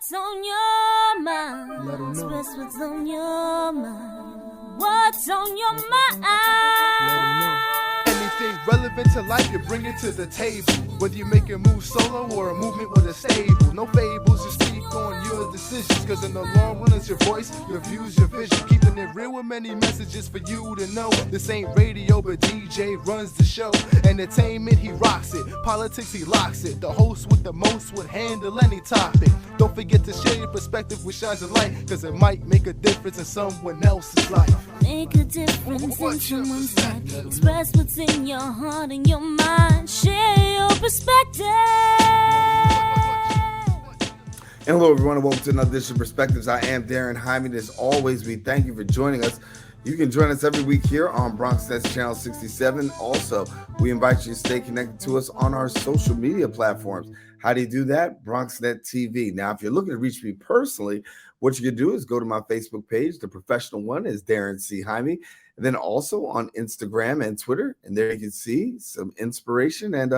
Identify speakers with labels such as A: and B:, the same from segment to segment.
A: What's on your mind?
B: Let 'em know.
A: Express what's on your mind. What's on your mind?
B: Let 'em know. Anything relevant to life, you bring it to the table. Whether you make a move solo or a movement with a stable. No fables, you speak on your decisions. Cause in the long run, it's your voice, your views, your vision. Keeping it real with many messages for you to know. This ain't radio, but DJ runs the show. Entertainment, he rocks it. Politics, he locks it. The host with the most would handle any topic. Don't forget to share your perspective with shines of light. Cause it might make a difference in someone else's life.
A: Make a difference in someone's life. Express what's in your heart and your mind. Share your perspective.
C: And hello, everyone, and welcome to another edition of Perspectives. I am Daren Jaime. As always, we thank you for joining us. You can join us every week here on BronxNet's Channel 67. Also, we invite you to stay connected to us on our social media platforms. How do you do that? BronxNet TV. Now, if you're looking to reach me personally, what you can do is go to my Facebook page. The professional one is Daren C. Jaime. And then also on Instagram and Twitter. And there you can see some inspiration and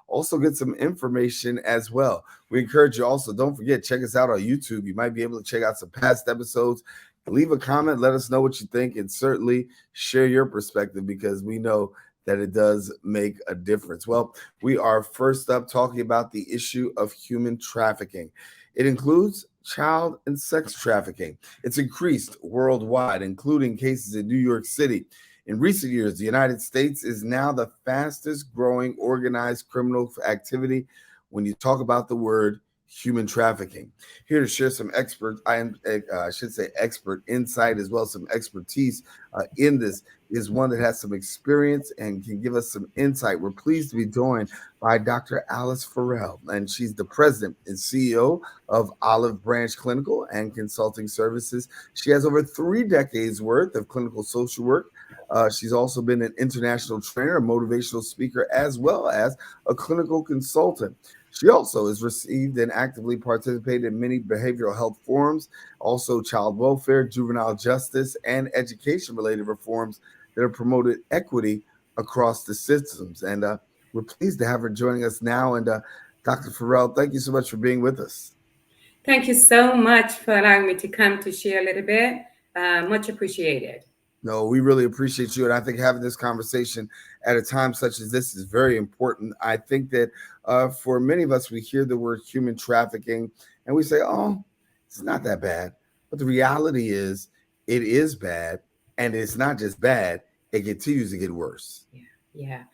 C: also get some information as well. We encourage you also, don't forget, check us out on YouTube. You might be able to check out some past episodes. Leave a comment, let us know what you think, and certainly share your perspective because we know that it does make a difference. Well, we are first up talking about the issue of human trafficking. It includes child and sex trafficking. It's increased worldwide, including cases in New York City. In recent years, the United States is now the fastest growing organized criminal activity when you talk about the word human trafficking. Here to share some expert insight as well as some expertise in this is one that has some experience and can give us some insight. We're pleased to be joined by Dr. Alice Farrell, and she's the president and CEO of Olive Branch Clinical and Consulting Services. She has over 3 decades worth of clinical social work. She's also been an international trainer, a motivational speaker, as well as a clinical consultant. She also has received and actively participated in many behavioral health forums, also child welfare, juvenile justice, and education-related reforms that have promoted equity across the systems. And we're pleased to have her joining us now. And Dr. Farrell, thank you so much for being with us.
D: Thank you so much for allowing me to come to share a little bit. Much appreciated.
C: No, we really appreciate you. And I think having this conversation at a time such as this is very important. I think that for many of us, we hear the word human trafficking and we say, oh, it's not that bad. But the reality is it is bad. And it's not just bad, it continues to get worse.
D: Yeah,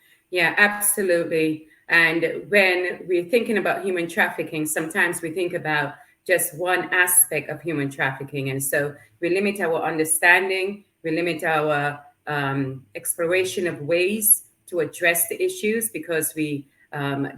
D: absolutely. And when we're thinking about human trafficking, sometimes we think about just one aspect of human trafficking. And so we limit our understanding. We limit our exploration of ways to address the issues because we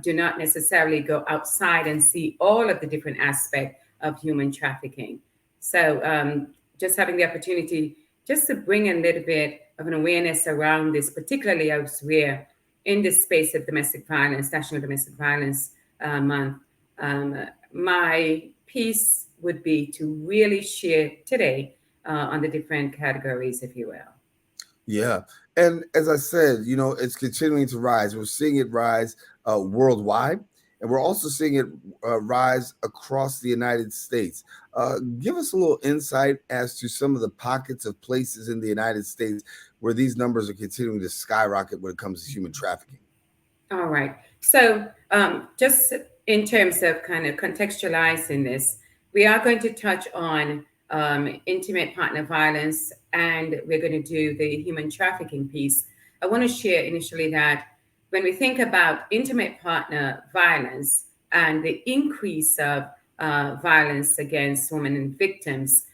D: do not necessarily go outside and see all of the different aspects of human trafficking. So just having the opportunity just to bring a little bit of an awareness around this, particularly as we're in this space of domestic violence, National Domestic Violence Month, my piece would be to really share today on the different categories, if you will.
C: Yeah. And as I said, it's continuing to rise. We're seeing it rise worldwide, and we're also seeing it rise across the United States. Give us a little insight as to some of the pockets of places in the United States where these numbers are continuing to skyrocket when it comes to human trafficking.
D: All right. So just in terms of kind of contextualizing this, we are going to touch on intimate partner violence, and we're going to do the human trafficking piece. I want to share initially that when we think about intimate partner violence and the increase of violence against women and victims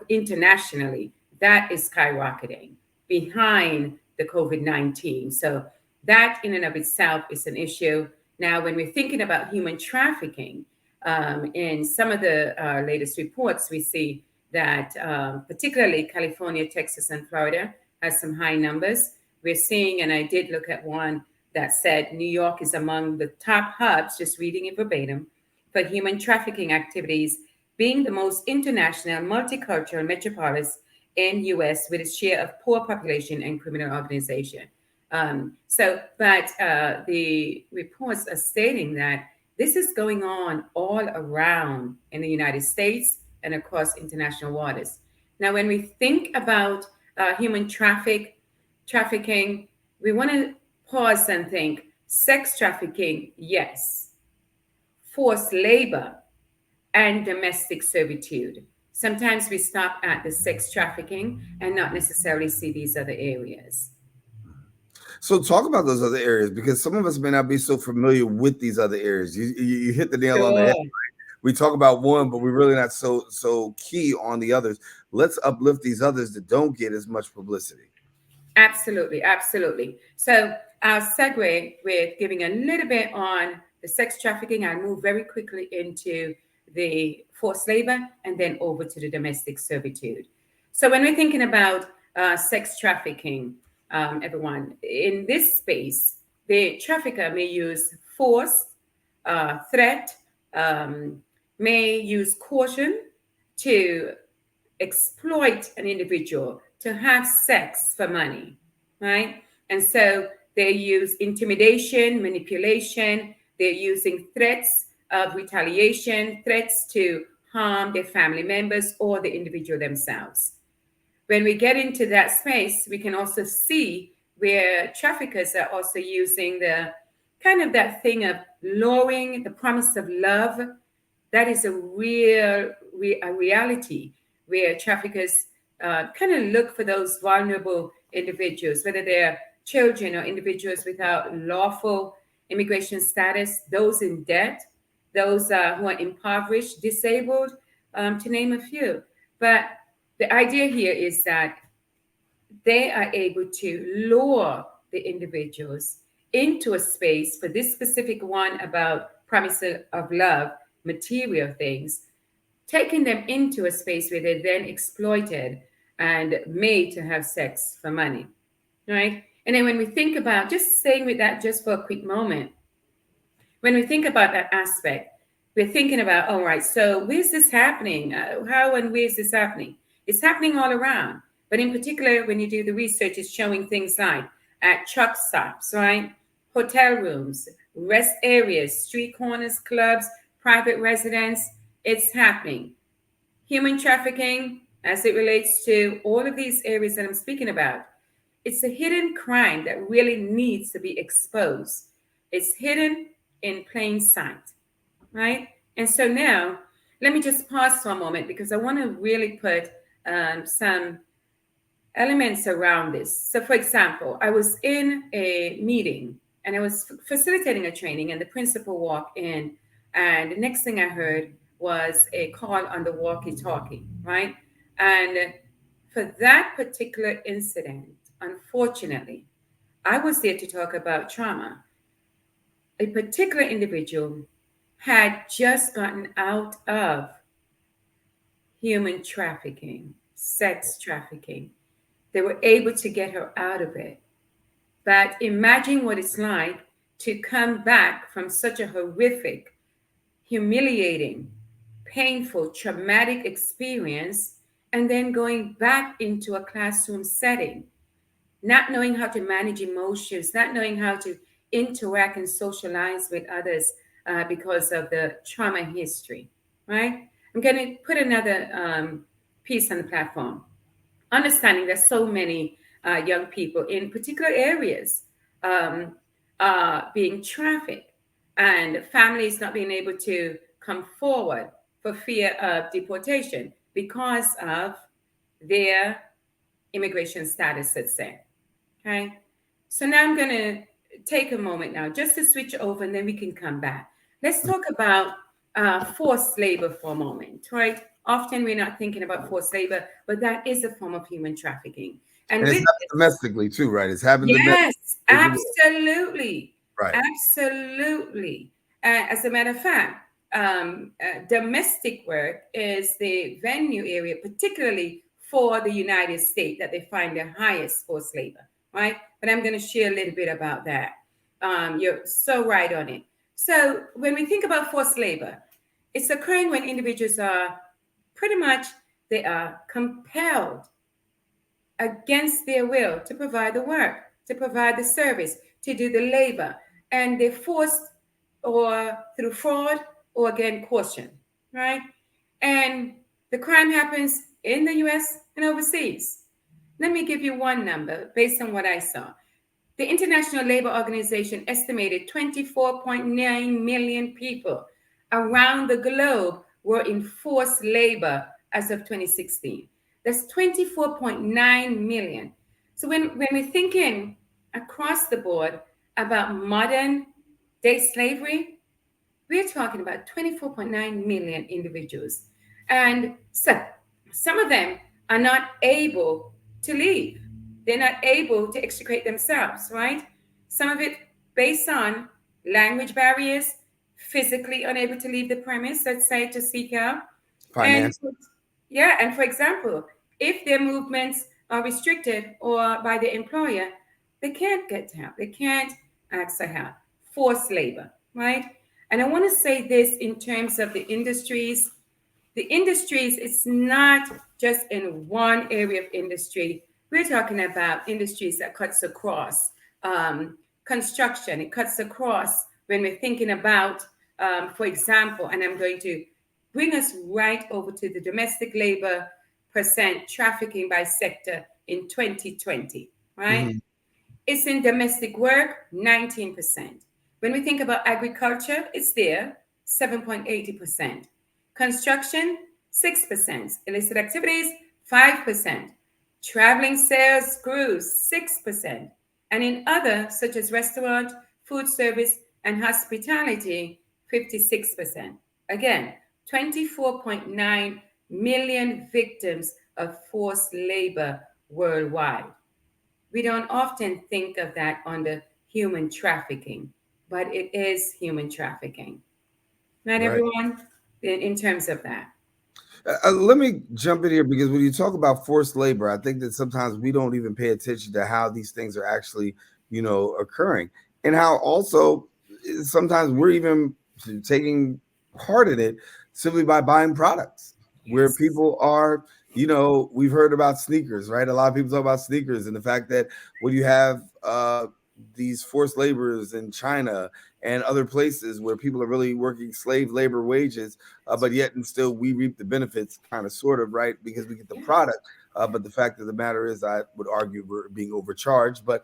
D: internationally, that is skyrocketing behind the COVID-19. So that in and of itself is an issue. Now, when we're thinking about human trafficking, in some of the latest reports, we see that particularly California, Texas, and Florida has some high numbers. We're seeing, and I did look at one that said New York is among the top hubs, just reading it verbatim, for human trafficking activities, being the most international multicultural metropolis in U.S. with its share of poor population and criminal organization. But the reports are stating that This is going on all around in the United States and across international waters. Now, when we think about human trafficking, we want to pause and think sex trafficking, yes, forced labor, and domestic servitude. Sometimes we stop at the sex trafficking and not necessarily see these other areas.
C: So talk about those other areas because some of us may not be so familiar with these other areas. You hit the nail on the head.
D: Sure.
C: We talk about one, but we're really not so key on the others. Let's uplift these others that don't get as much publicity.
D: Absolutely, absolutely. So I'll segue with giving a little bit on the sex trafficking. I'll move very quickly into the forced labor and then over to the domestic servitude. So when we're thinking about sex trafficking, everyone, in this space, the trafficker may use force, threat, um, may use caution to exploit an individual to have sex for money, right? And so they use intimidation, manipulation, they're using threats of retaliation, threats to harm their family members or the individual themselves. When we get into that space, we can also see where traffickers are also using the kind of that thing of luring the promise of love. That is a a reality where traffickers kind of look for those vulnerable individuals, whether they're children or individuals without lawful immigration status, those in debt, those who are impoverished, disabled, to name a few. But the idea here is that they are able to lure the individuals into a space for this specific one about promise of love, material things, taking them into a space where they're then exploited and made to have sex for money, right? And then when we think about, just staying with that just for a quick moment, when we think about that aspect, we're thinking about, all right, so where's this happening? How and where's this happening? It's happening all around. But in particular, when you do the research, it's showing things like at truck stops, right? Hotel rooms, rest areas, street corners, clubs, private residence. It's happening. Human trafficking, as it relates to all of these areas that I'm speaking about, it's a hidden crime that really needs to be exposed. It's hidden in plain sight, right? And so now, let me just pause for a moment because I want to really put some elements around this. So, for example, I was in a meeting and I was facilitating a training, and the principal walked in, and the next thing I heard was a call on the walkie-talkie, right? And for that particular incident, unfortunately, I was there to talk about trauma. A particular individual had just gotten out of human trafficking, sex trafficking. They were able to get her out of it. But imagine what it's like to come back from such a horrific, humiliating, painful, traumatic experience and then going back into a classroom setting, not knowing how to manage emotions, not knowing how to interact and socialize with others because of the trauma history, right? I'm going to put another piece on the platform. Understanding there's so many young people in particular areas um, being trafficked and families not being able to come forward for fear of deportation because of their immigration status, let's say. Okay. So now I'm going to take a moment now just to switch over and then we can come back. Let's talk about forced labor for a moment, right? Often we're not thinking about forced labor, but that is a form of human trafficking.
C: And
D: And
C: it's
D: with
C: happened domestically too, right? It's happened
D: yes,
C: domestically.
D: absolutely.
C: Right.
D: Absolutely. As a matter of fact, domestic work is the venue area, particularly for the United States, that they find the highest forced labor, right? But I'm going to share a little bit about that. You're so right on it. So when we think about forced labor, it's occurring when individuals are pretty much, they are compelled against their will to provide the work, to provide the service, to do the labor, and they're forced or through fraud, or again, caution, right? And the crime happens in the US and overseas. Let me give you one number based on what I saw. The International Labor Organization estimated 24.9 million people around the globe were in forced labor as of 2016. That's 24.9 million. So when we're thinking across the board about modern day slavery, we're talking about 24.9 million individuals. And so some of them are not able to leave. They're not able to extricate themselves, right? Some of it based on language barriers, physically unable to leave the premise, let's say, to seek out. And
C: Finance.
D: yeah, and for example, if their movements are restricted or by the employer, they can't get help. They can't ask for help. Forced labor, right? And I want to say this in terms of the industries. The industries, it's not just in one area of industry. We're talking about industries that cuts across construction. It cuts across when we're thinking about, for example, and I'm going to bring us right over to the domestic labor percent trafficking by sector in 2020, right?
C: Mhm.
D: It's in domestic work, 19%. When we think about agriculture, it's there, 7.80%. Construction, 6%. Illicit activities, 5%. Traveling sales grew 6%. And in other, such as restaurant, food service, and hospitality, 56%. Again, 24.9 million victims of forced labor worldwide. We don't often think of that under human trafficking, but it is human trafficking. Not
C: Right.
D: everyone in terms of that.
C: Let me jump in here because when you talk about forced labor, I think that sometimes we don't even pay attention to how these things are actually, occurring, and how also sometimes we're even taking part in it simply by buying products where
D: Yes.
C: people are. We've heard about sneakers, right? A lot of people talk about sneakers and the fact that when you have these forced laborers in China and other places where people are really working slave labor wages, but yet and still we reap the benefits, kind of, sort of, right? Because we get the
D: Yeah,
C: product. But the fact of the matter is, I would argue we're being overcharged. But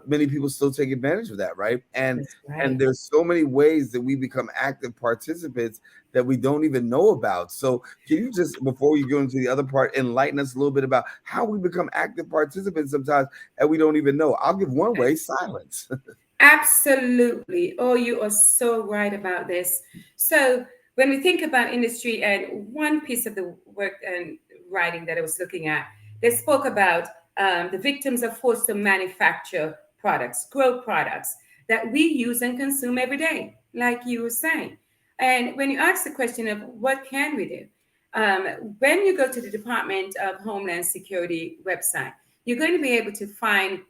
C: many people still take advantage of that, right? And
D: that's
C: and
D: right.
C: there's so many ways that we become active participants that we don't even know about. So can you just, before we go into the other part, enlighten us a little bit about how we become active participants sometimes and we don't even know? I'll give one way: silence.
D: Absolutely. Oh, you are so right about this. So, when we think about industry, and one piece of the work and writing that I was looking at, they spoke about the victims are forced to manufacture products, grow products that we use and consume every day, like you were saying. And when you ask the question of what can we do, when you go to the Department of Homeland Security website, you're going to be able to find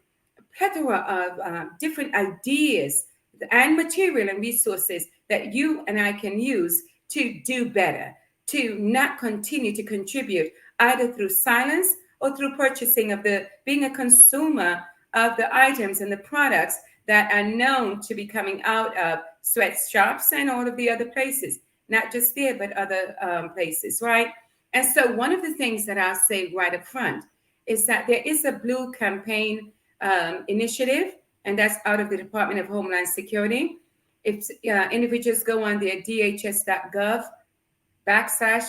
D: plethora of different ideas and material and resources that you and I can use to do better, to not continue to contribute either through silence or through purchasing of being a consumer of the items and the products that are known to be coming out of sweatshops and all of the other places, not just there, but other places, right? And so, one of the things that I'll say right up front is that there is a blue campaign initiative, and that's out of the Department of Homeland Security. If individuals go on their dhs.gov backslash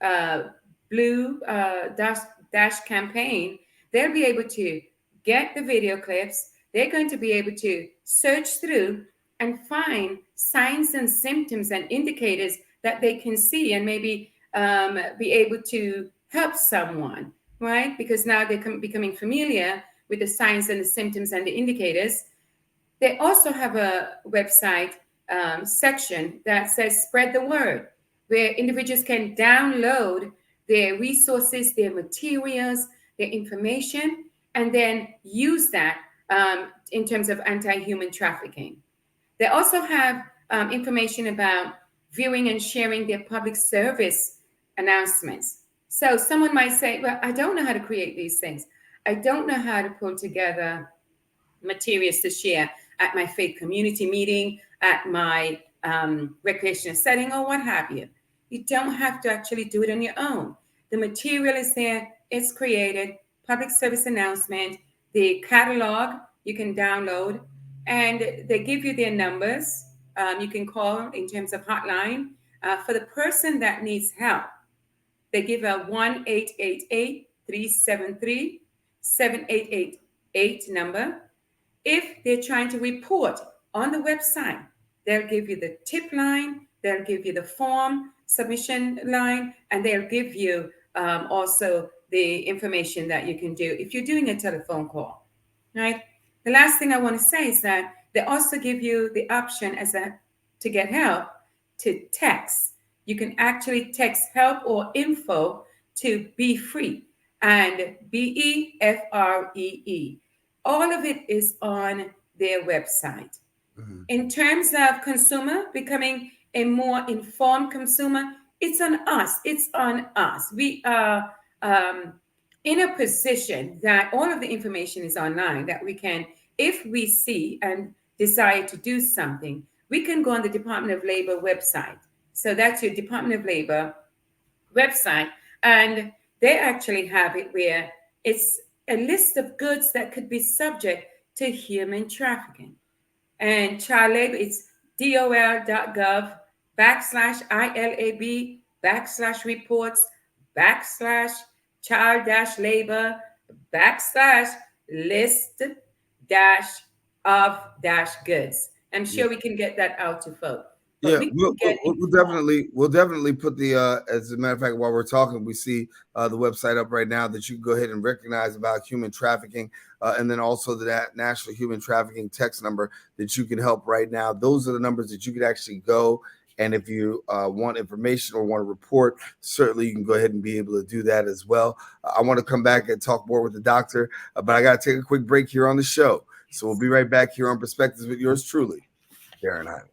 D: uh, blue dash campaign, they'll be able to get the video clips. They're going to be able to search through and find signs and symptoms and indicators that they can see and maybe be able to help someone, right? Because now they're becoming familiar with the signs and the symptoms and the indicators. They also have a website section that says spread the word, where individuals can download their resources, their materials, their information, and then use that in terms of anti-human trafficking. They also have information about viewing and sharing their public service announcements. So someone might say, well, I don't know how to create these things. I don't know how to pull together materials to share. at my faith community meeting, at my recreational setting, or what have you. You don't have to actually do it on your own. The material is there, it's created, public service announcement, the catalog you can download, and they give you their numbers. You can call in terms of hotline. For the person that needs help, they give a 1-888-373-7888 number. If they're trying to report on the website, they'll give you the tip line, they'll give you the form submission line, and they'll give you also the information that you can do if you're doing a telephone call, right? The last thing I want to say is that they also give you the option to get help to text. You can actually text help or info to Be Free, and BEFREE. All of it is on their website. Mm-hmm. In terms of consumer becoming a more informed consumer, it's on us. It's on us. We are in a position that all of the information is online, that we can, if we see and desire to do something, we can go on the Department of Labor website. So that's your Department of Labor website. And they actually have it where it's a list of goods that could be subject to human trafficking. And child labor, it's dol.gov/ILAB/report/list-of-goods. I'm sure we can get that out to folks.
C: Yeah, we'll definitely put the as a matter of fact, while we're talking, we see the website up right now that you can go ahead and recognize about human trafficking, and then also the National Human Trafficking text number that you can help right now. Those are the numbers that you could actually go, and if you want information or want to report, certainly you can go ahead and be able to do that as well. I want to come back and talk more with the doctor, but I got to take a quick break here on the show. So we'll be right back here on Perspectives with yours truly, Daren Jaime.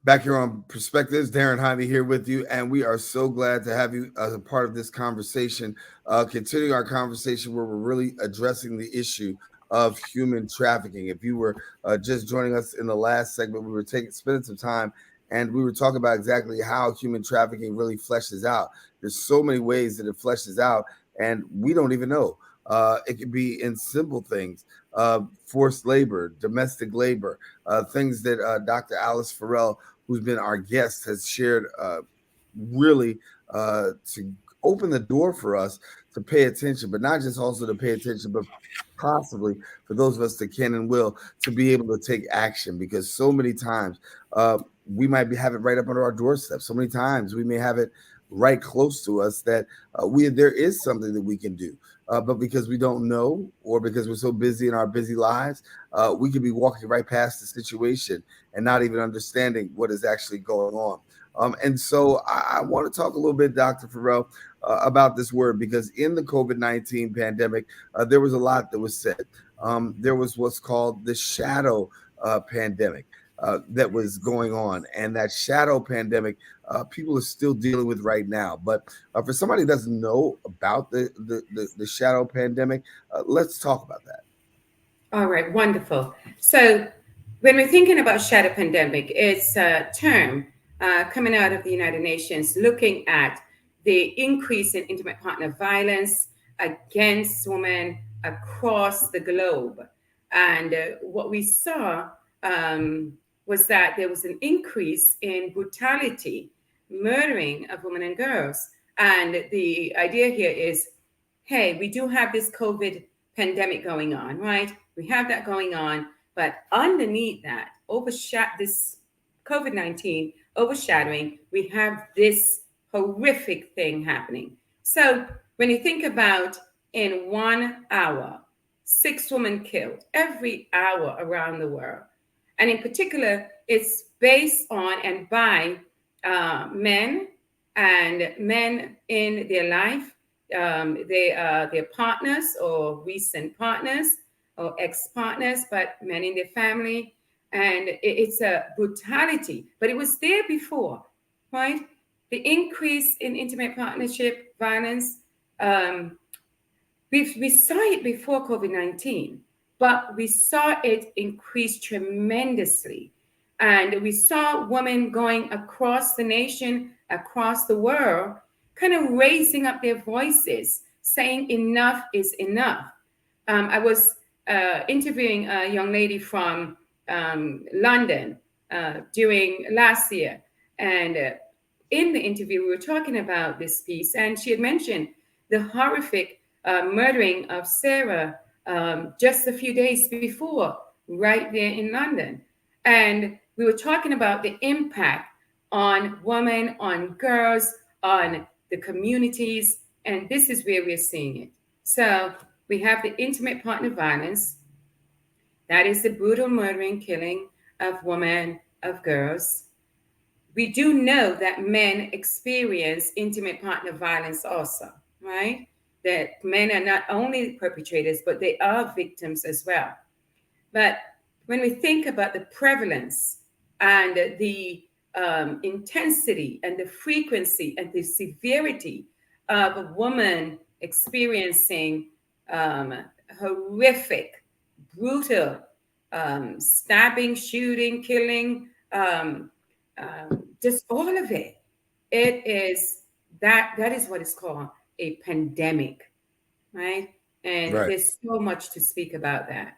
C: Back here on Perspectives, Daren Jaime here with you, and we are so glad to have you as a part of this conversation, continuing our conversation where we're really addressing the issue of human trafficking. If you were just joining us in the last segment, we were spending some time, and we were talking about exactly how human trafficking really fleshes out. There's so many ways that it fleshes out, and we don't even know. It could be in simple things, forced labor, domestic labor, things that Dr. Alice Farrell, who's been our guest, has shared really to open the door for us to pay attention, but not just also to pay attention, but possibly for those of us that can and will to be able to take action, because so many times we might have it right up under our doorstep. So many times we may have it right close to us that there is something that we can do. But because we don't know, or because we're so busy in our busy lives, we could be walking right past the situation and not even understanding what is actually going on. And so I want to talk a little bit, Dr. Farrell, about this word, because in the COVID-19 pandemic, there was a lot that was said. There was what's called the shadow pandemic that was going on. And that shadow pandemic, people are still dealing with right now. But for somebody who doesn't know about the shadow pandemic, let's talk about that.
D: All right, wonderful. So when we're thinking about shadow pandemic, it's a term coming out of the United Nations looking at the increase in intimate partner violence against women across the globe. And what we saw was that there was an increase in brutality, murdering of women and girls. And the idea here is, hey, we do have this COVID pandemic going on, right? We have that going on, but underneath that, this COVID-19 overshadowing, we have this horrific thing happening. So when you think about in 1 hour, 6 women killed every hour around the world. And in particular, it's based on and by men and men in their life. They are their partners or recent partners or ex-partners, but men in their family. And it's a brutality, but it was there before, right? The increase in intimate partnership violence, um, we saw it before COVID-19, but we saw it increase tremendously. And we saw women going across the nation, across the world, kind of raising up their voices, saying enough is enough. I was interviewing a young lady from London during last year. And in the interview, we were talking about this piece, and she had mentioned the horrific murdering of Sarah just a few days before, right there in London. And we were talking about the impact on women, on girls, on the communities, and this is where we're seeing it. So we have the intimate partner violence. That is the brutal murdering, killing of women, of girls. We do know that men experience intimate partner violence also, right? That men are not only perpetrators, but they are victims as well. But when we think about the prevalence and the intensity and the frequency and the severity of a woman experiencing horrific, brutal stabbing, shooting, killing, just all of it. It is that is what is called a pandemic, right? And
C: Right.
D: there's so much to speak about that.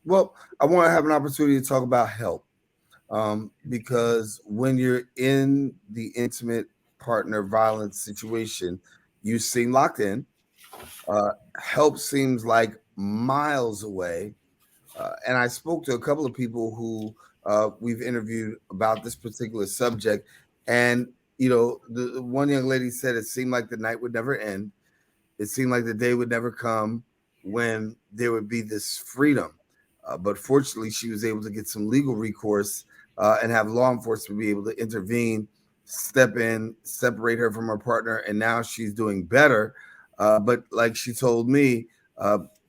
C: Well, I want to have an opportunity to talk about help, because when you're in the intimate partner violence situation, you seem locked in. Help seems like miles away. And I spoke to a couple of people who we've interviewed about this particular subject. And, the one young lady said it seemed like the night would never end. It seemed like the day would never come when there would be this freedom. But fortunately, she was able to get some legal recourse and have law enforcement be able to intervene, step in, separate her from her partner, and now she's doing better. But like she told me,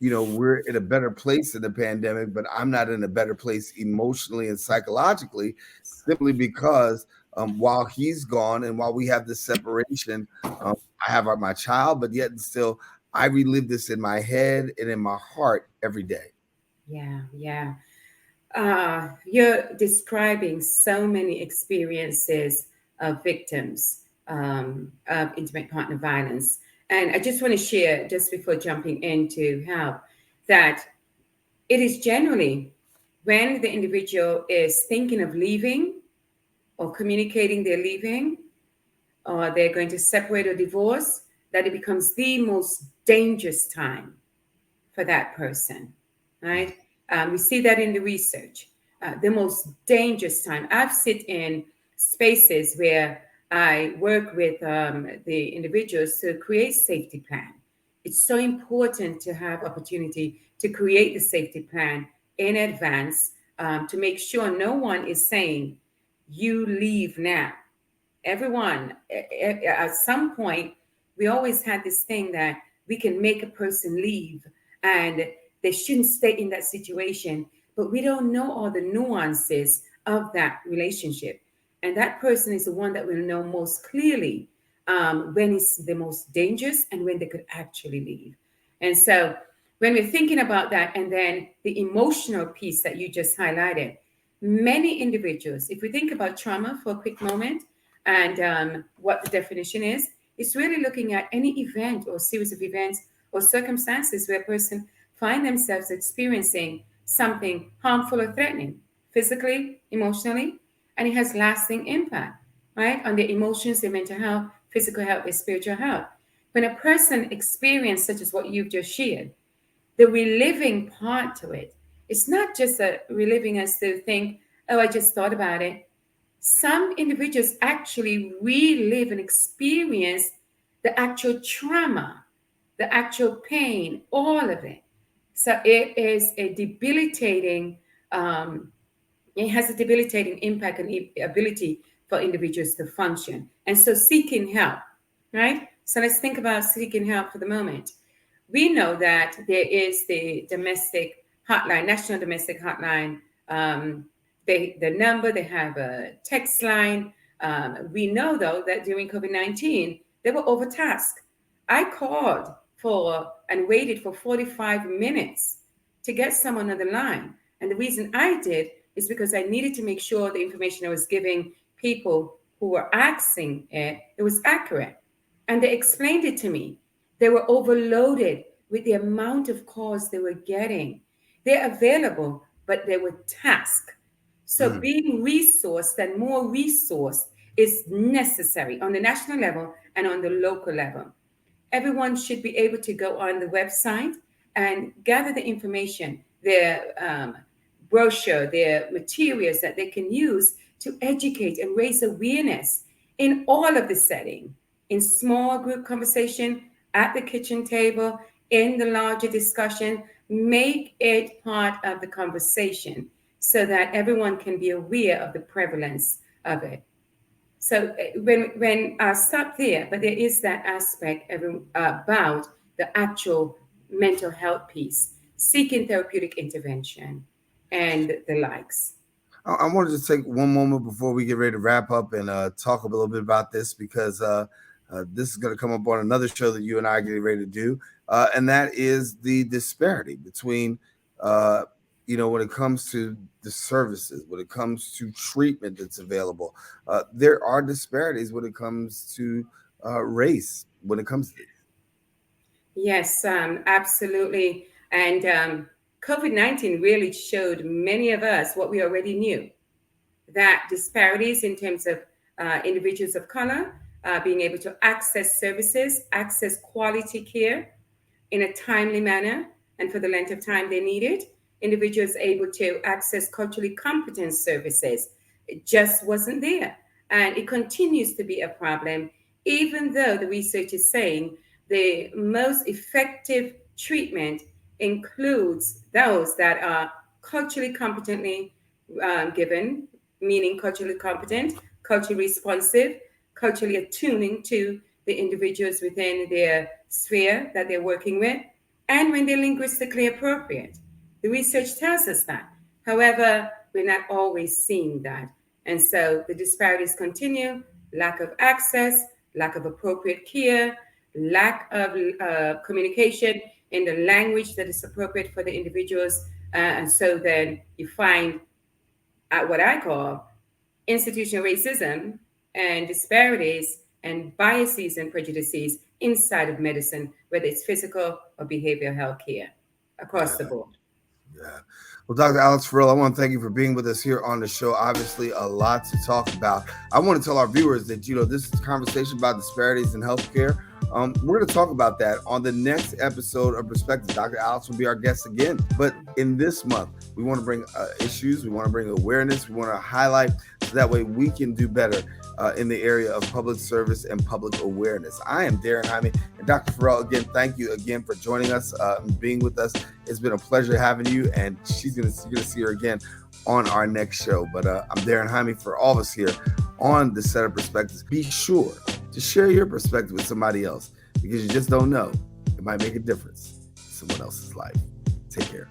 C: we're in a better place in the pandemic, but I'm not in a better place emotionally and psychologically, simply because while he's gone and while we have this separation, I have my child, but yet and still, I relive this in my head and in my heart every day.
D: Yeah, yeah. You're describing so many experiences of victims of intimate partner violence. And I just want to share, just before jumping into help, that it is generally when the individual is thinking of leaving or communicating they're leaving or they're going to separate or divorce, that it becomes the most dangerous time for that person, right? We see that in the research. The most dangerous time. I've sit in spaces where I work with the individuals to create safety plan. It's so important to have opportunity to create the safety plan in advance to make sure no one is saying, you leave now. Everyone, at some point, we always had this thing that we can make a person leave and they shouldn't stay in that situation, but we don't know all the nuances of that relationship. And that person is the one that will know most clearly when it's the most dangerous and when they could actually leave. And so when we're thinking about that, and then the emotional piece that you just highlighted, many individuals, if we think about trauma for a quick moment, and what the definition is, it's really looking at any event or series of events or circumstances where a person find themselves experiencing something harmful or threatening, physically, emotionally, and it has lasting impact, right, on their emotions, their mental health, physical health, their spiritual health. When a person experiences such as what you've just shared, the reliving part to it, it's not just a reliving as to think, oh, I just thought about it. Some individuals actually relive and experience the actual trauma, the actual pain, all of it. So it is a debilitating, it has a debilitating impact on the ability for individuals to function. And so seeking help, right? So let's think about seeking help for the moment. We know that there is the domestic hotline, national domestic hotline. The number, they have a text line. We know, though, that during COVID-19, they were overtasked. I called for and waited for 45 minutes to get someone on the line. And the reason I did is because I needed to make sure the information I was giving people who were asking it was accurate. And they explained it to me. They were overloaded with the amount of calls they were getting. They're available, but they were tasked. So being resourced and more resourced is necessary on the national level and on the local level. Everyone should be able to go on the website and gather the information, their brochure, their materials that they can use to educate and raise awareness in all of the setting, in small group conversation, at the kitchen table, in the larger discussion. Make it part of the conversation so that everyone can be aware of the prevalence of it. So when I stop there, but there is that aspect about the actual mental health piece, seeking therapeutic intervention and the likes.
C: I wanted to take one moment before we get ready to wrap up and talk a little bit about this, because this is going to come up on another show that you and I are getting ready to do, and that is the disparity between, when it comes to the services, when it comes to treatment that's available. There are disparities when it comes to race, when it comes to this.
D: Yes, absolutely. And COVID-19 really showed many of us what we already knew, that disparities in terms of individuals of color being able to access services, access quality care in a timely manner and for the length of time they need it. Individuals able to access culturally competent services. It just wasn't there. And it continues to be a problem, even though the research is saying the most effective treatment includes those that are culturally competently given, meaning culturally competent, culturally responsive, culturally attuning to the individuals within their sphere that they're working with, and when they're linguistically appropriate. The research tells us that. However, we're not always seeing that. And so the disparities continue: lack of access, lack of appropriate care, lack of communication in the language that is appropriate for the individuals. And so then you find what I call institutional racism and disparities and biases and prejudices inside of medicine, whether it's physical or behavioral health care across the board.
C: Yeah. Well, Dr. Alex Farrell, I want to thank you for being with us here on the show. Obviously, a lot to talk about. I want to tell our viewers that, this conversation about disparities in healthcare, we're going to talk about that on the next episode of Perspective. Dr. Alex will be our guest again. But in this month, we want to bring issues. We want to bring awareness. We want to highlight so that way we can do better in the area of public service and public awareness. I am Daren Jaime, and Dr. Farrell, again, thank you again for joining us and being with us. It's been a pleasure having you, and you're going to see her again on our next show. But I'm Daren Jaime for all of us here on the Set of Perspectives. Be sure to share your perspective with somebody else, because you just don't know. It might make a difference in someone else's life. Take care.